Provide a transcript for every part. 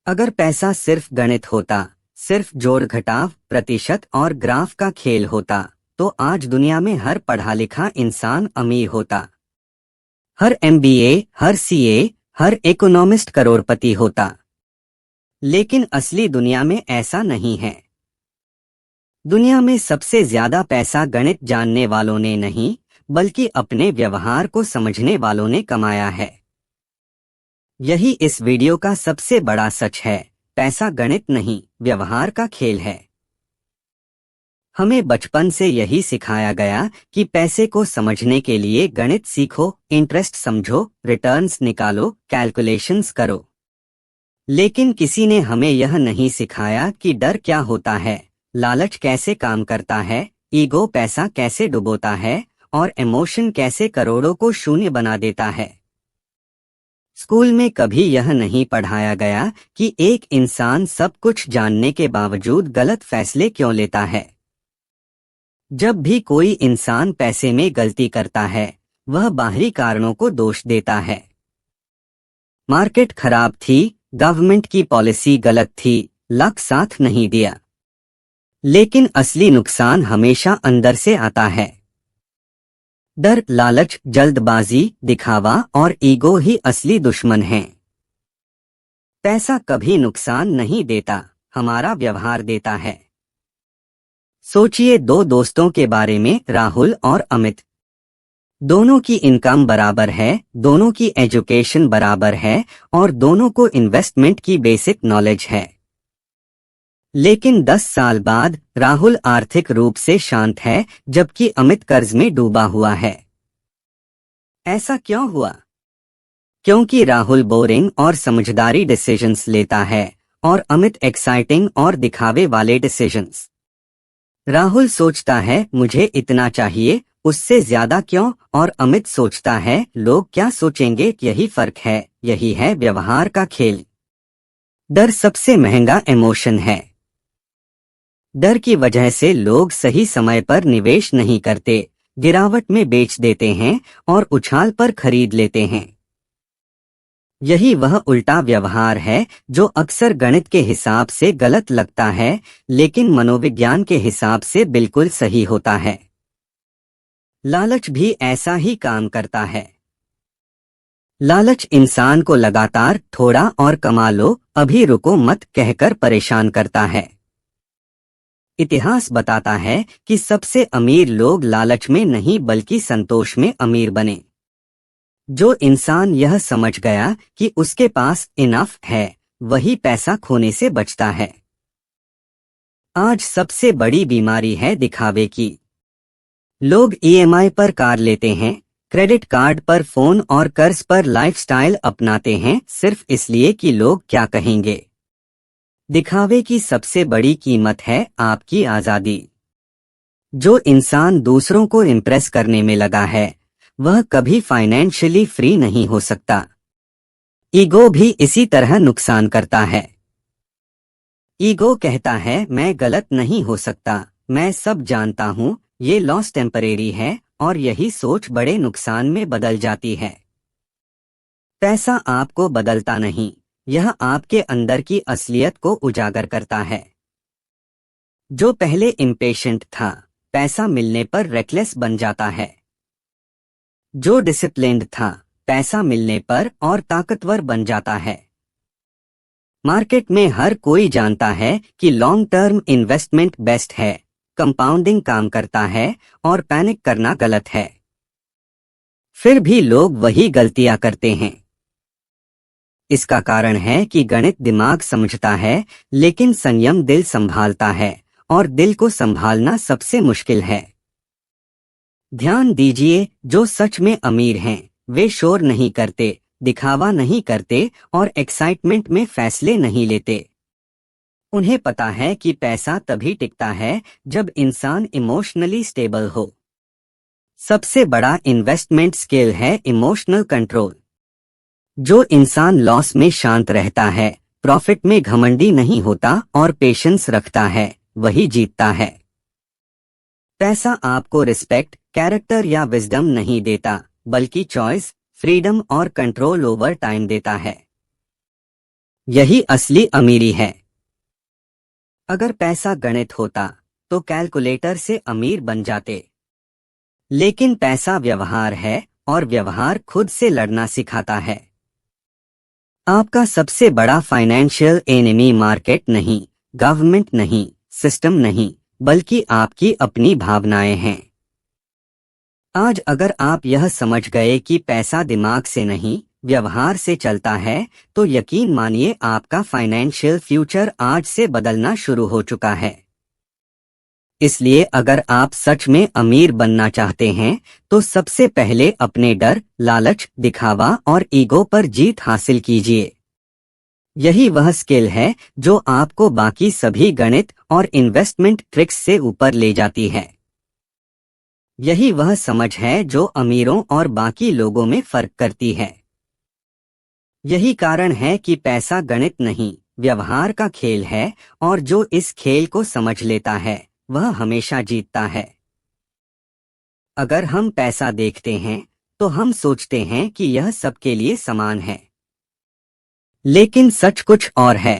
अगर पैसा सिर्फ गणित होता, सिर्फ जोड़ घटाव, प्रतिशत और ग्राफ का खेल होता, तो आज दुनिया में हर पढ़ा लिखा इंसान अमीर होता। हर एमबीए, हर सीए, हर इकोनॉमिस्ट करोड़पति होता। लेकिन असली दुनिया में ऐसा नहीं है। दुनिया में सबसे ज्यादा पैसा गणित जानने वालों ने नहीं, बल्कि अपने व्यवहार को समझने वालों ने कमाया है। यही इस वीडियो का सबसे बड़ा सच है। पैसा गणित नहीं, व्यवहार का खेल है। हमें बचपन से यही सिखाया गया कि पैसे को समझने के लिए गणित सीखो, इंटरेस्ट समझो, रिटर्न्स निकालो, कैलकुलेशंस करो। लेकिन किसी ने हमें यह नहीं सिखाया कि डर क्या होता है, लालच कैसे काम करता है, ईगो पैसा कैसे डुबोता है और इमोशन कैसे करोड़ों को शून्य बना देता है। स्कूल में कभी यह नहीं पढ़ाया गया कि एक इंसान सब कुछ जानने के बावजूद गलत फैसले क्यों लेता है। जब भी कोई इंसान पैसे में गलती करता है, वह बाहरी कारणों को दोष देता है। मार्केट खराब थी, गवर्नमेंट की पॉलिसी गलत थी, लक साथ नहीं दिया। लेकिन असली नुकसान हमेशा अंदर से आता है। डर, लालच, जल्दबाजी, दिखावा और ईगो ही असली दुश्मन हैं। पैसा कभी नुकसान नहीं देता, हमारा व्यवहार देता है। सोचिए दो दोस्तों के बारे में, राहुल और अमित। दोनों की इनकम बराबर है, दोनों की एजुकेशन बराबर है और दोनों को इन्वेस्टमेंट की बेसिक नॉलेज है। लेकिन 10 साल बाद राहुल आर्थिक रूप से शांत है, जबकि अमित कर्ज में डूबा हुआ है। ऐसा क्यों हुआ? क्योंकि राहुल बोरिंग और समझदारी डिसीजंस लेता है और अमित एक्साइटिंग और दिखावे वाले डिसीजंस। राहुल सोचता है मुझे इतना चाहिए, उससे ज्यादा क्यों, और अमित सोचता है लोग क्या सोचेंगे। यही फर्क है, यही है व्यवहार का खेल। डर सबसे महंगा इमोशन है। डर की वजह से लोग सही समय पर निवेश नहीं करते, गिरावट में बेच देते हैं और उछाल पर खरीद लेते हैं। यही वह उल्टा व्यवहार है जो अक्सर गणित के हिसाब से गलत लगता है, लेकिन मनोविज्ञान के हिसाब से बिल्कुल सही होता है। लालच भी ऐसा ही काम करता है। लालच इंसान को लगातार थोड़ा और कमा लो, अभी रुको मत कहकर परेशान करता है। इतिहास बताता है कि सबसे अमीर लोग लालच में नहीं बल्कि संतोष में अमीर बने। जो इंसान यह समझ गया कि उसके पास इनफ है, वही पैसा खोने से बचता है। आज सबसे बड़ी बीमारी है दिखावे की। लोग ईएमआई पर कार लेते हैं, क्रेडिट कार्ड पर फोन और कर्ज पर लाइफस्टाइल अपनाते हैं, सिर्फ इसलिए कि लोग क्या कहेंगे। दिखावे की सबसे बड़ी कीमत है आपकी आजादी। जो इंसान दूसरों को इम्प्रेस करने में लगा है, वह कभी फाइनेंशियली फ्री नहीं हो सकता। ईगो भी इसी तरह नुकसान करता है। ईगो कहता है मैं गलत नहीं हो सकता, मैं सब जानता हूँ, ये लॉस टेम्परेरी है, और यही सोच बड़े नुकसान में बदल जाती है। पैसा आपको बदलता नहीं, यह आपके अंदर की असलियत को उजागर करता है। जो पहले इम्पेशेंट था, पैसा मिलने पर रेकलेस बन जाता है। जो डिसिप्लिन्ड था, पैसा मिलने पर और ताकतवर बन जाता है। मार्केट में हर कोई जानता है कि लॉन्ग टर्म इन्वेस्टमेंट बेस्ट है, कंपाउंडिंग काम करता है और पैनिक करना गलत है। फिर भी लोग वही गलतियां करते हैं। इसका कारण है कि गणित दिमाग समझता है, लेकिन संयम दिल संभालता है, और दिल को संभालना सबसे मुश्किल है। ध्यान दीजिए, जो सच में अमीर हैं, वे शोर नहीं करते, दिखावा नहीं करते और एक्साइटमेंट में फैसले नहीं लेते। उन्हें पता है कि पैसा तभी टिकता है जब इंसान इमोशनली स्टेबल हो। सबसे बड़ा इन्वेस्टमेंट स्किल है इमोशनल कंट्रोल। जो इंसान लॉस में शांत रहता है, प्रॉफिट में घमंडी नहीं होता और पेशेंस रखता है, वही जीतता है। पैसा आपको रिस्पेक्ट, कैरेक्टर या विजडम नहीं देता, बल्कि चॉइस, फ्रीडम और कंट्रोल ओवर टाइम देता है। यही असली अमीरी है। अगर पैसा गणित होता तो कैलकुलेटर से अमीर बन जाते। लेकिन पैसा व्यवहार है और व्यवहार खुद से लड़ना सिखाता है। आपका सबसे बड़ा फाइनेंशियल एनिमी मार्केट नहीं, गवर्नमेंट नहीं, सिस्टम नहीं, बल्कि आपकी अपनी भावनाएं हैं। आज अगर आप यह समझ गए कि पैसा दिमाग से नहीं, व्यवहार से चलता है, तो यकीन मानिए आपका फाइनेंशियल फ्यूचर आज से बदलना शुरू हो चुका है। इसलिए अगर आप सच में अमीर बनना चाहते हैं, तो सबसे पहले अपने डर, लालच, दिखावा और ईगो पर जीत हासिल कीजिए। यही वह स्किल है जो आपको बाकी सभी गणित और इन्वेस्टमेंट ट्रिक्स से ऊपर ले जाती है। यही वह समझ है जो अमीरों और बाकी लोगों में फर्क करती है। यही कारण है कि पैसा गणित नहीं, व्यवहार का खेल है, और जो इस खेल को समझ लेता है वह हमेशा जीतता है। अगर हम पैसा देखते हैं तो हम सोचते हैं कि यह सबके लिए समान है, लेकिन सच कुछ और है।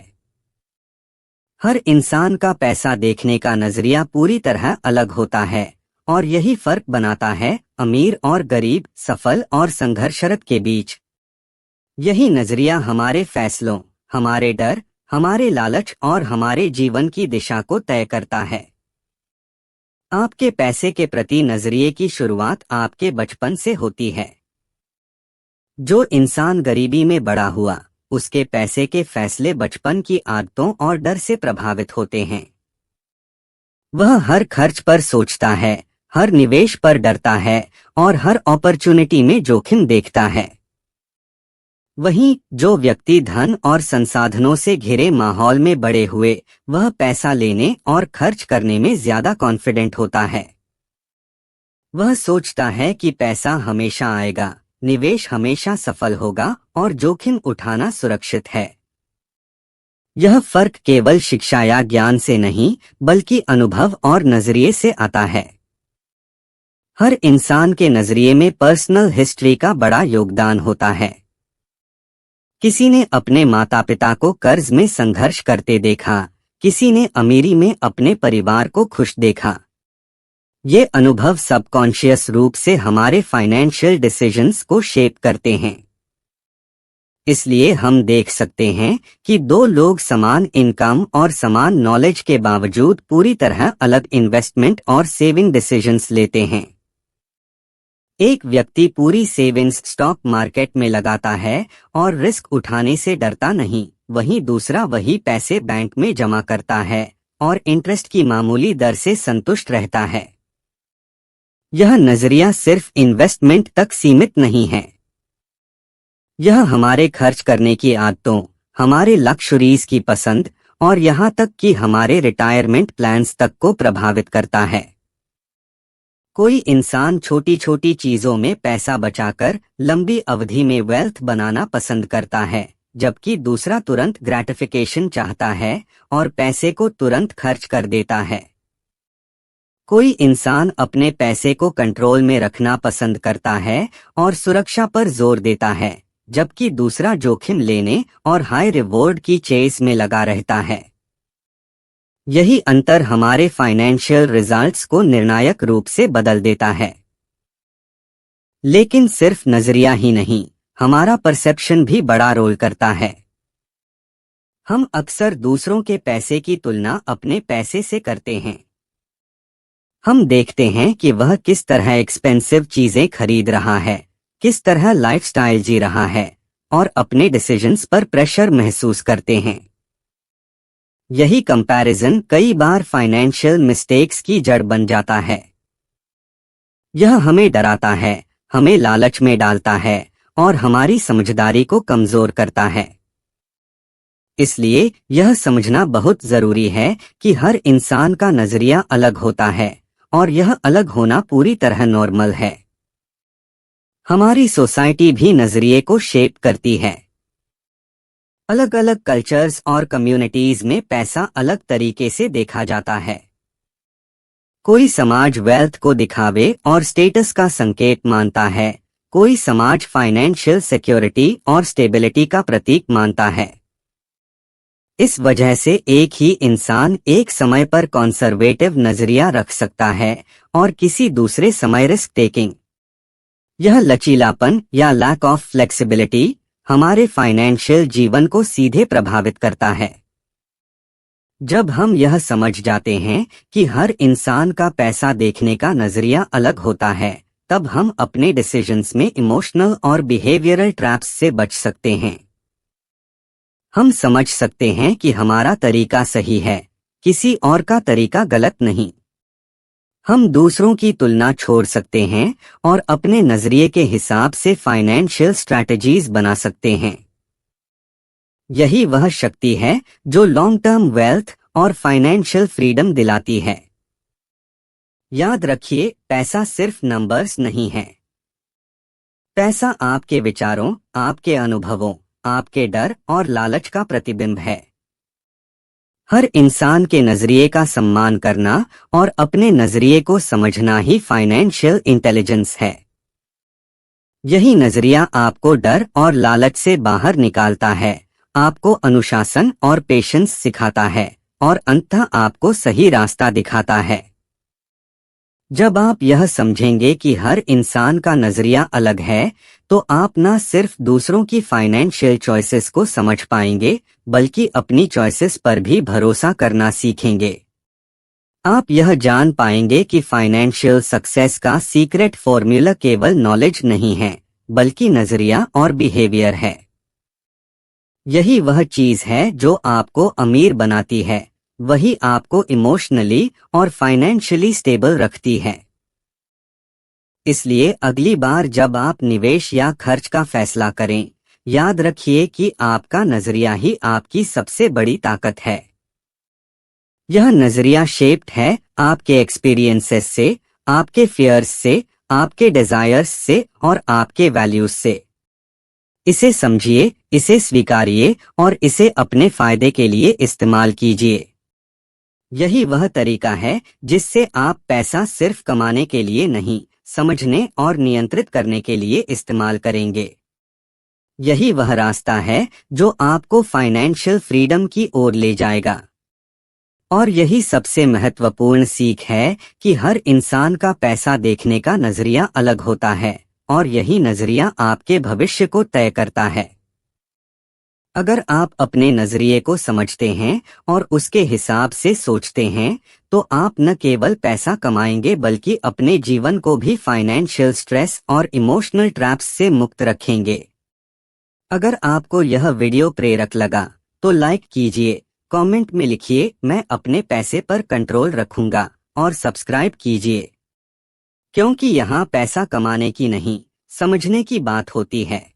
हर इंसान का पैसा देखने का नजरिया पूरी तरह अलग होता है, और यही फर्क बनाता है अमीर और गरीब, सफल और संघर्षरत के बीच। यही नजरिया हमारे फैसलों, हमारे डर, हमारे लालच और हमारे जीवन की दिशा को तय करता है। आपके पैसे के प्रति नजरिए की शुरुआत आपके बचपन से होती है। जो इंसान गरीबी में बड़ा हुआ, उसके पैसे के फैसले बचपन की आदतों और डर से प्रभावित होते हैं। वह हर खर्च पर सोचता है, हर निवेश पर डरता है और हर अपॉर्चुनिटी में जोखिम देखता है। वहीं जो व्यक्ति धन और संसाधनों से घिरे माहौल में बड़े हुए, वह पैसा लेने और खर्च करने में ज्यादा कॉन्फिडेंट होता है। वह सोचता है कि पैसा हमेशा आएगा, निवेश हमेशा सफल होगा और जोखिम उठाना सुरक्षित है। यह फर्क केवल शिक्षा या ज्ञान से नहीं, बल्कि अनुभव और नजरिए से आता है। हर इंसान के नजरिए में पर्सनल हिस्ट्री का बड़ा योगदान होता है। किसी ने अपने माता पिता को कर्ज में संघर्ष करते देखा, किसी ने अमीरी में अपने परिवार को खुश देखा। ये अनुभव सबकॉन्शियस रूप से हमारे फाइनेंशियल डिसीजंस को शेप करते हैं। इसलिए हम देख सकते हैं कि दो लोग समान इनकम और समान नॉलेज के बावजूद पूरी तरह अलग इन्वेस्टमेंट और सेविंग डिसीजंस लेते हैं। एक व्यक्ति पूरी सेविंग्स स्टॉक मार्केट में लगाता है और रिस्क उठाने से डरता नहीं, वहीं दूसरा वही पैसे बैंक में जमा करता है और इंटरेस्ट की मामूली दर से संतुष्ट रहता है। यह नजरिया सिर्फ इन्वेस्टमेंट तक सीमित नहीं है। यह हमारे खर्च करने की आदतों, हमारे लक्ष्योरीज की पसंद और यहाँ तक कि हमारे रिटायरमेंट प्लान्स तक को प्रभावित करता है। कोई इंसान छोटी छोटी चीजों में पैसा बचाकर लंबी अवधि में वेल्थ बनाना पसंद करता है, जबकि दूसरा तुरंत ग्रेटिफिकेशन चाहता है और पैसे को तुरंत खर्च कर देता है। कोई इंसान अपने पैसे को कंट्रोल में रखना पसंद करता है और सुरक्षा पर जोर देता है, जबकि दूसरा जोखिम लेने और हाई रिवॉर्ड की चेस में लगा रहता है। यही अंतर हमारे फाइनेंशियल रिजल्ट्स को निर्णायक रूप से बदल देता है। लेकिन सिर्फ नजरिया ही नहीं, हमारा परसेप्शन भी बड़ा रोल करता है। हम अक्सर दूसरों के पैसे की तुलना अपने पैसे से करते हैं। हम देखते हैं कि वह किस तरह एक्सपेंसिव चीजें खरीद रहा है, किस तरह लाइफस्टाइल जी रहा है, और अपने डिसीजंस पर प्रेशर महसूस करते हैं। यही कंपैरिजन कई बार फाइनेंशियल मिस्टेक्स की जड़ बन जाता है। यह हमें डराता है, हमें लालच में डालता है और हमारी समझदारी को कमजोर करता है। इसलिए यह समझना बहुत जरूरी है कि हर इंसान का नजरिया अलग होता है और यह अलग होना पूरी तरह नॉर्मल है। हमारी सोसाइटी भी नजरिए को शेप करती है। अलग अलग कल्चर्स और कम्युनिटीज में पैसा अलग तरीके से देखा जाता है। कोई समाज वेल्थ को दिखावे और स्टेटस का संकेत मानता है, कोई समाज फाइनेंशियल सिक्योरिटी और स्टेबिलिटी का प्रतीक मानता है। इस वजह से एक ही इंसान एक समय पर कंजर्वेटिव नजरिया रख सकता है और किसी दूसरे समय रिस्क टेकिंग। यह लचीलापन या लैक ऑफ फ्लेक्सिबिलिटी हमारे फाइनेंशियल जीवन को सीधे प्रभावित करता है। जब हम यह समझ जाते हैं कि हर इंसान का पैसा देखने का नजरिया अलग होता है, तब हम अपने डिसीजंस में इमोशनल और बिहेवियरल ट्रैप्स से बच सकते हैं। हम समझ सकते हैं कि हमारा तरीका सही है, किसी और का तरीका गलत नहीं। हम दूसरों की तुलना छोड़ सकते हैं और अपने नजरिए के हिसाब से फाइनेंशियल स्ट्रैटेजीज बना सकते हैं। यही वह शक्ति है जो लॉन्ग टर्म वेल्थ और फाइनेंशियल फ्रीडम दिलाती है। याद रखिए, पैसा सिर्फ नंबर्स नहीं है। पैसा आपके विचारों, आपके अनुभवों, आपके डर और लालच का प्रतिबिंब है। हर इंसान के नजरिए का सम्मान करना और अपने नजरिए को समझना ही फाइनेंशियल इंटेलिजेंस है। यही नजरिया आपको डर और लालच से बाहर निकालता है, आपको अनुशासन और पेशेंस सिखाता है और अंततः आपको सही रास्ता दिखाता है। जब आप यह समझेंगे कि हर इंसान का नजरिया अलग है, तो आप न सिर्फ दूसरों की फाइनेंशियल चॉइसेस को समझ पाएंगे, बल्कि अपनी चॉइसेस पर भी भरोसा करना सीखेंगे। आप यह जान पाएंगे कि फाइनेंशियल सक्सेस का सीक्रेट फॉर्मूला केवल नॉलेज नहीं है, बल्कि नजरिया और बिहेवियर है। यही वह चीज है जो आपको अमीर बनाती है, वही आपको इमोशनली और फाइनेंशियली स्टेबल रखती है। इसलिए अगली बार जब आप निवेश या खर्च का फैसला करें, याद रखिए कि आपका नजरिया ही आपकी सबसे बड़ी ताकत है। यह नजरिया शेप्ड है आपके एक्सपीरियंसेस से, आपके फियर्स से, आपके डिजायर्स से और आपके वैल्यूज से। इसे समझिए, इसे स्वीकारिए और इसे अपने फायदे के लिए इस्तेमाल कीजिए। यही वह तरीका है जिससे आप पैसा सिर्फ कमाने के लिए नहीं, समझने और नियंत्रित करने के लिए इस्तेमाल करेंगे। यही वह रास्ता है जो आपको फाइनेंशियल फ्रीडम की ओर ले जाएगा। और यही सबसे महत्वपूर्ण सीख है कि हर इंसान का पैसा देखने का नजरिया अलग होता है और यही नजरिया आपके भविष्य को तय करता है। अगर आप अपने नजरिए को समझते हैं और उसके हिसाब से सोचते हैं, तो आप न केवल पैसा कमाएंगे बल्कि अपने जीवन को भी फाइनेंशियल स्ट्रेस और इमोशनल ट्रैप्स से मुक्त रखेंगे। अगर आपको यह वीडियो प्रेरक लगा तो लाइक कीजिए, कमेंट में लिखिए मैं अपने पैसे पर कंट्रोल रखूंगा और सब्सक्राइब कीजिए, क्योंकि यहाँ पैसा कमाने की नहीं, समझने की बात होती है।